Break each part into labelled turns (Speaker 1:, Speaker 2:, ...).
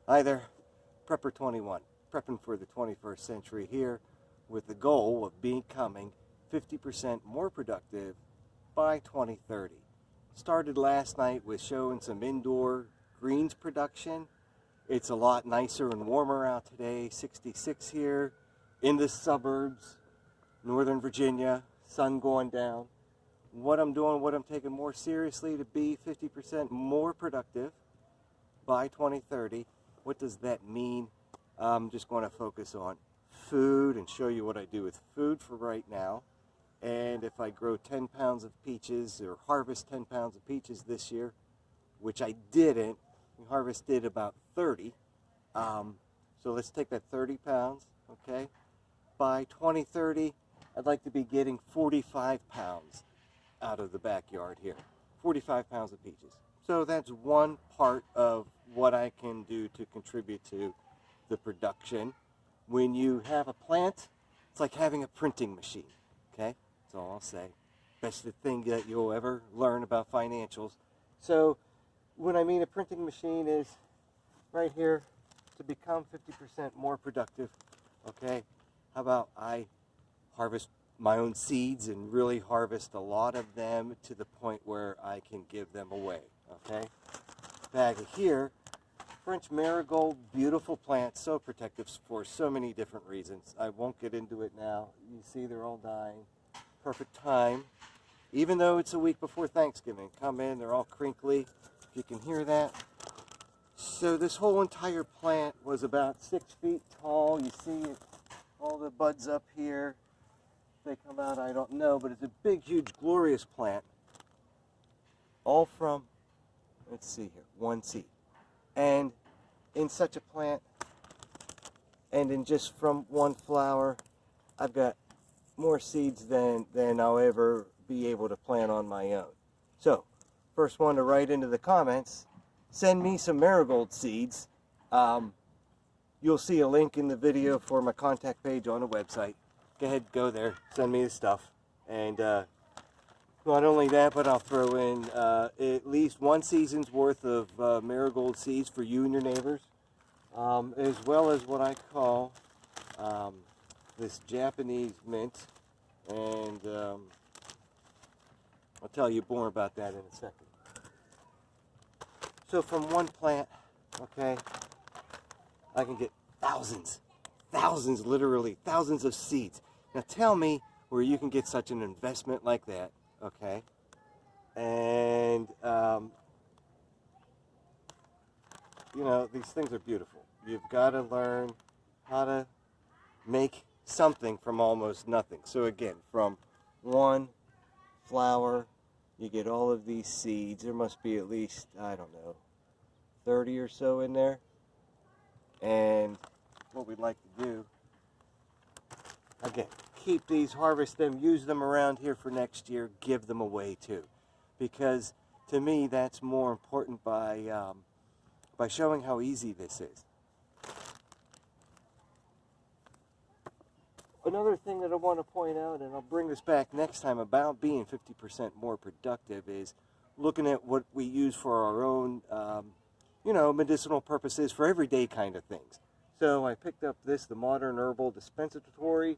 Speaker 1: Hi there, Prepper 21, prepping for the 21st century here with the goal of becoming 50% more productive by 2030. Started last night with showing some indoor greens production. It's a lot nicer and warmer out today, 66 here in the suburbs, Northern Virginia, sun going down. What I'm doing, what I'm taking more seriously to be 50% more productive by 2030. What does that mean? I'm just going to focus on food and show you what I do with food for right now. And if I grow 10 pounds of peaches or harvest 10 pounds of peaches this year, which I didn't, we harvested about 30. So let's take that 30 pounds, okay? By 2030, I'd like to be getting 45 pounds out of the backyard here. 45 pounds of peaches. So that's one part of what I can do to contribute to the production. When you have a plant, it's like having a printing machine, okay? That's all I'll say. Best thing that you'll ever learn about financials. So what I mean a printing machine is right here to become 50% more productive, okay? How about I harvest my own seeds and really harvest a lot of them to the point where I can give them away, okay? Bag here, French marigold, beautiful plant, so protective for so many different reasons. I won't get into it now. You see they're all dying. Perfect time. Even though it's a week before Thanksgiving. Come in, they're all crinkly, if you can hear that. So this whole entire plant was about 6 feet tall. You see it, all the buds up here. If they come out, I don't know, but it's a big, huge, glorious plant. All from, let's see here, one seed. And in such a plant, and in just from one flower, I've got more seeds than I'll ever be able to plant on my own. So, first one to write into the comments, send me some marigold seeds. You'll see a link in the video for my contact page on the website. Go ahead, go there, send me the stuff. And not only that, but I'll throw in at least one season's worth of marigold seeds for you and your neighbors, as well as what I call this Japanese mint. And I'll tell you more about that in a second. So from one plant, okay, I can get thousands, literally thousands of seeds. Now tell me where you can get such an investment like that, okay? And, you know, these things are beautiful. You've got to learn how to make something from almost nothing. So again, from one flower, you get all of these seeds. There must be at least, I don't know, 30 or so in there. And what we'd like to do, again, keep these, harvest them, use them around here for next year, give them away too. Because to me, that's more important by showing how easy this is. Another thing that I want to point out, and I'll bring this back next time about being 50% more productive, is looking at what we use for our own, you know, medicinal purposes for everyday kind of things. So I picked up this, the Modern Herbal Dispensatory.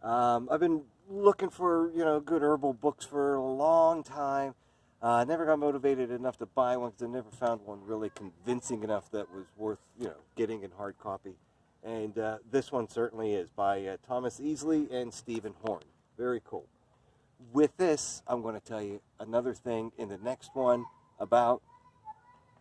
Speaker 1: I've been looking for, you know, good herbal books for a long time. I never got motivated enough to buy one because I never found one really convincing enough that was worth, you know, getting in hard copy. And this one certainly is, by Thomas Easley and Stephen Horn. Very cool. With this, I'm going to tell you another thing in the next one about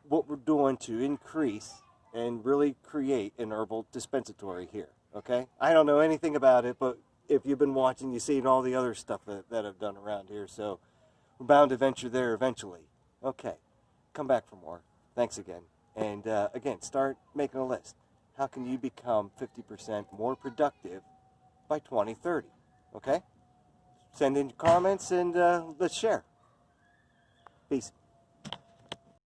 Speaker 1: what we're doing to increase and really create an herbal dispensatory here, okay? I don't know anything about it, but if you've been watching, you've seen all the other stuff that I've done around here, so we're bound to venture there eventually. Okay, come back for more. Thanks again. And again, start making a list. How can you become 50% more productive by 2030? Okay? Send in your comments and let's share. Peace.